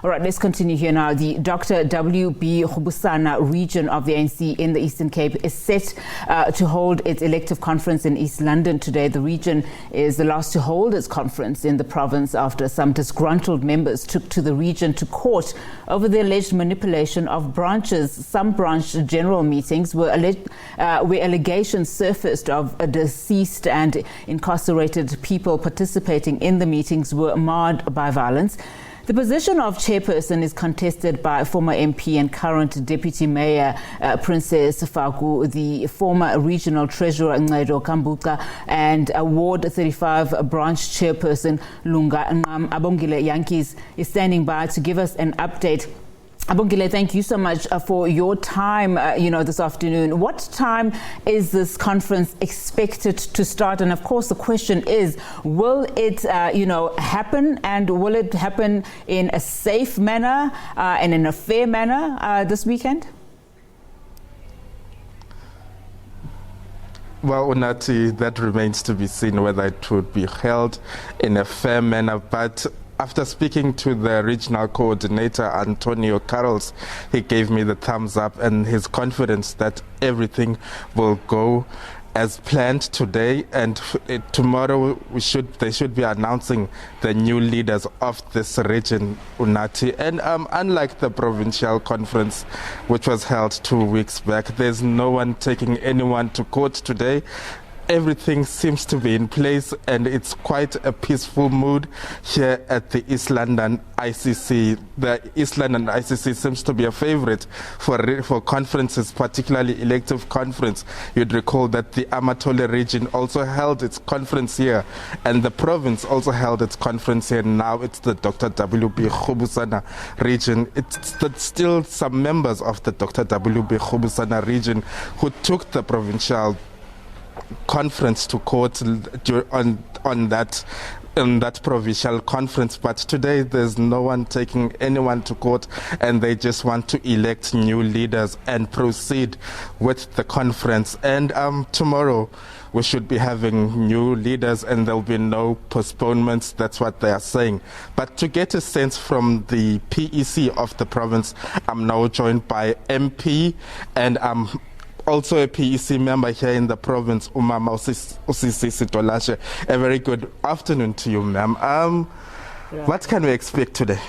All right, let's continue here now. The Dr WB Rubusana Region of the ANC in the Eastern Cape is set to hold its elective conference in East London today. The region is the last to hold its conference in the province after some disgruntled members took to the region to court over the alleged manipulation of branches. Some branch general meetings where allegations surfaced of deceased and incarcerated people participating in the meetings were marred by violence. The position of chairperson is contested by former MP and current Deputy Mayor Princess Faku, the former regional treasurer Ncedo Kumbaca and Ward 35 branch chairperson Lunga Nqam. Abongile Jantjies is standing by to give us an update. Abongile, thank you so much for your time, this afternoon. What time is this conference expected to start? And of course, the question is, will it, happen, and will it happen in a safe manner and in a fair manner this weekend? Well, Unati, that remains to be seen whether it would be held in a fair manner, but after speaking to the regional coordinator, Antonio Carrols, he gave me the thumbs up and his confidence that everything will go as planned today, and tomorrow they should be announcing the new leaders of this region, Unati. And unlike the provincial conference, which was held 2 weeks back, there's no one taking anyone to court today. Everything seems to be in place, and it's quite a peaceful mood here at the East London ICC. The East London ICC seems to be a favorite for conferences, particularly elective conference. You'd recall that the Amatole region also held its conference here, and the province also held its conference here. Now it's the Dr WB Rubusana region. It's still some members of the Dr WB Rubusana region who took the provincial conference to court on that provincial conference, but today there's no one taking anyone to court, and they just want to elect new leaders and proceed with the conference. And tomorrow we should be having new leaders and there'll be no postponements. That's what they are saying. But to get a sense from the PEC of the province, I'm now joined by MP and also a PEC member here in the province, Umama Usisi Tolashe. A very good afternoon to you, ma'am. What can we expect today?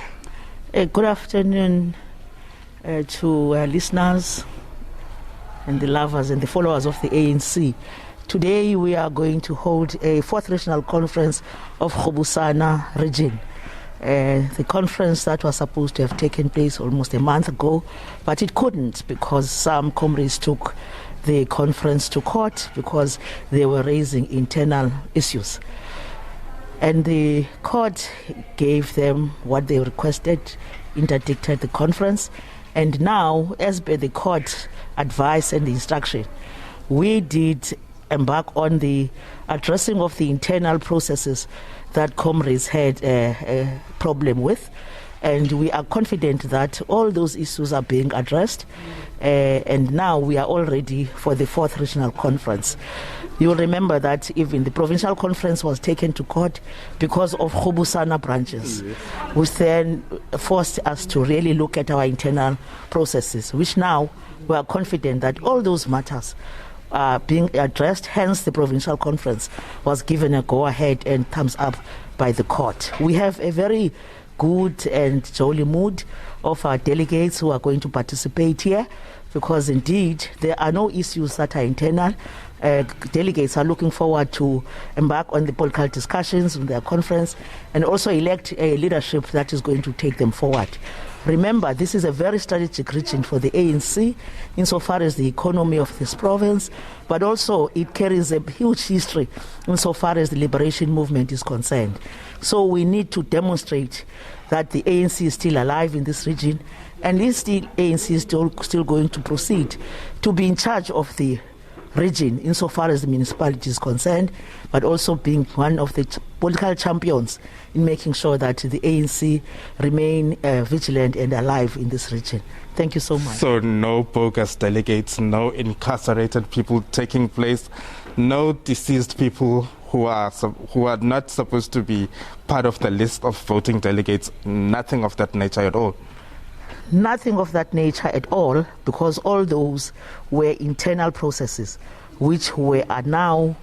Good afternoon to listeners and the lovers and the followers of the ANC. Today we are going to hold a fourth regional conference of Rubusana Region. The conference that was supposed to have taken place almost a month ago, but it couldn't because some comrades took the conference to court because they were raising internal issues. And the court gave them what they requested, interdicted the conference, and now, as per the court advice and the instruction, we did embark on the addressing of the internal processes that comrades had a problem with, and we are confident that all those issues are being addressed, and now we are all ready for the fourth regional conference. You'll remember that even the provincial conference was taken to court because of Rubusana branches, which then forced us to really look at our internal processes, which now we are confident that all those matters being addressed, hence the provincial conference was given a go-ahead and thumbs up by the court. We have a very good and jolly mood of our delegates who are going to participate here, because indeed there are no issues that are internal. Delegates are looking forward to embark on the political discussions in their conference and also elect a leadership that is going to take them forward. Remember, this is a very strategic region for the ANC insofar as the economy of this province, but also it carries a huge history insofar as the liberation movement is concerned. So we need to demonstrate that the ANC is still alive in this region, and ANC is still going to proceed to be in charge of the region insofar as the municipality is concerned, but also being one of the political champions in making sure that the ANC remain vigilant and alive in this region. Thank you so much. So no bogus delegates, no incarcerated people taking place, no deceased people who are not supposed to be part of the list of voting delegates? Nothing of that nature at all? Nothing of that nature at all, because all those were internal processes which are now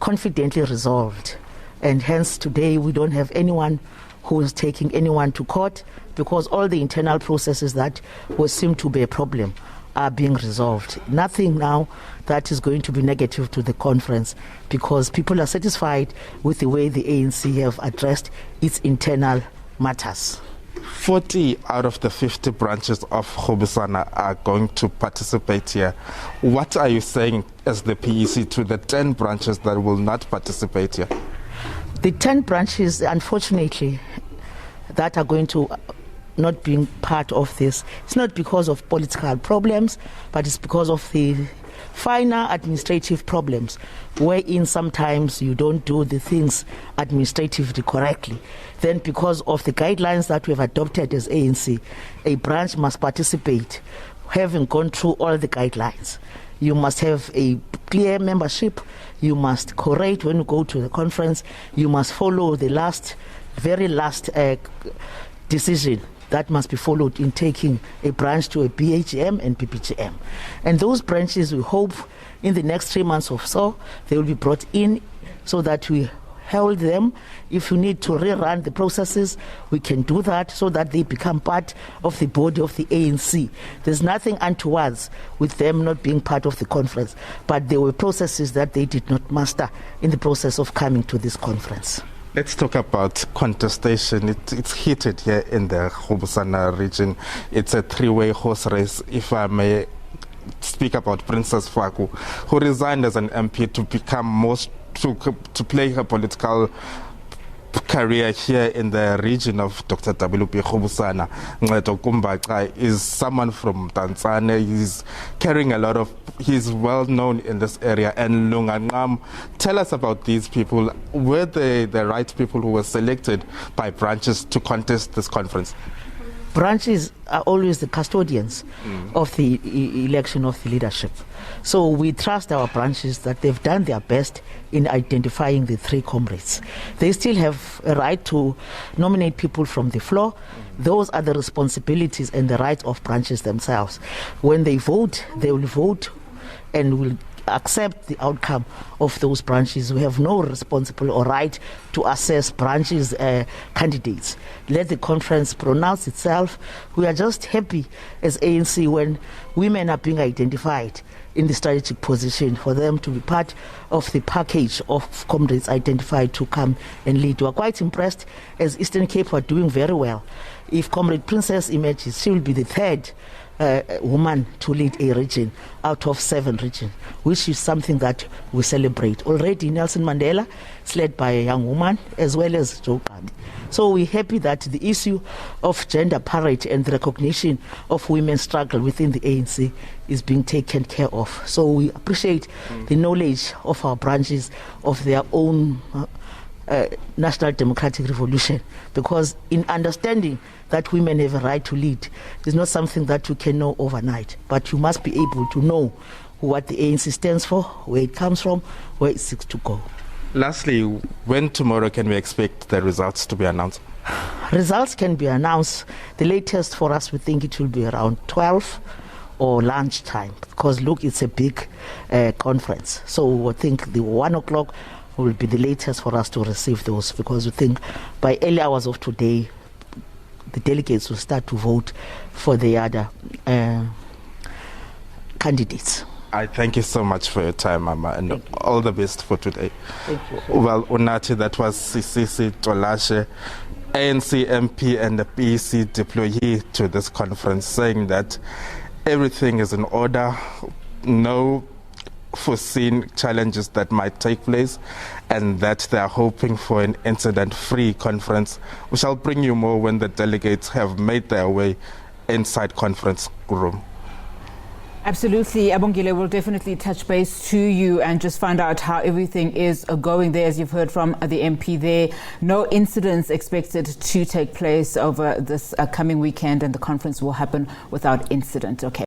confidently resolved. And hence today we don't have anyone who is taking anyone to court, because all the internal processes that seem to be a problem are being resolved. Nothing now that is going to be negative to the conference, because people are satisfied with the way the ANC have addressed its internal matters. 40 out of the 50 branches of Rubusana are going to participate here. What are you saying as the PEC to the 10 branches that will not participate here? The 10 branches, unfortunately, that are going to not being part of this, it's not because of political problems, but it's because of the finer administrative problems, wherein sometimes you don't do the things administratively correctly. Then because of the guidelines that we have adopted as ANC, a branch must participate, having gone through all the guidelines. You must have a clear membership, you must correct when you go to the conference, you must follow the very last decision that must be followed in taking a branch to a BHM and PPGM. And those branches, we hope in the next 3 months or so, they will be brought in so that we hold them. If you need to rerun the processes, we can do that so that they become part of the body of the ANC. There's nothing untoward with them not being part of the conference, but there were processes that they did not master in the process of coming to this conference. Let's talk about contestation. It's heated here in the Rubusana region. It's a three-way horse race, if I may speak about Princess Faku, who resigned as an MP to become to play her political career here in the region of Dr WB Rubusana. Ncedo Kumbaca is someone from Tanzania. He's well known in this area. And Lunga Nqam, tell us about these people. Were they the right people who were selected by branches to contest this conference? Branches are always the custodians of the election of the leadership. So we trust our branches that they've done their best in identifying the three comrades. They still have a right to nominate people from the floor. Those are the responsibilities and the rights of branches themselves. When they vote, they will vote and will accept the outcome of those branches. We have no responsible or right to assess branches' candidates. Let the conference pronounce itself. We are just happy as ANC when women are being identified in the strategic position, for them to be part of the package of comrades identified to come and lead. We are quite impressed as Eastern Cape are doing very well. If Comrade Princess emerges, she will be the third woman to lead a region out of 7 regions, which is something that we celebrate. Already Nelson Mandela is led by a young woman, as well as Joe Gandhi. So we're happy that the issue of gender parity and the recognition of women's struggle within the ANC is being taken care of. So we appreciate the knowledge of our branches of their own national democratic revolution, because in understanding that women have a right to lead is not something that you can know overnight, but you must be able to know what the ANC stands for, where it comes from, where it seeks to go. Lastly, when tomorrow can we expect the results to be announced? Results can be announced. The latest for us, we think it will be around 12 or lunchtime, because look, it's a big conference. So I think the 1 o'clock will be the latest for us to receive those, because we think by early hours of today, the delegates will start to vote for the other candidates. I thank you so much for your time, Mama, and all the best for today. Thank you. Well, Unati, that was Sisisi Tolashe, ANC MP and the PEC deployee to this conference, saying that everything is in order, no foreseen challenges that might take place, and that they are hoping for an incident-free conference. We shall bring you more when the delegates have made their way inside conference room. Absolutely. Abongile will definitely touch base to you and just find out how everything is going there. As you've heard from the MP there, no incidents expected to take place over this coming weekend, and the conference will happen without incident. Okay.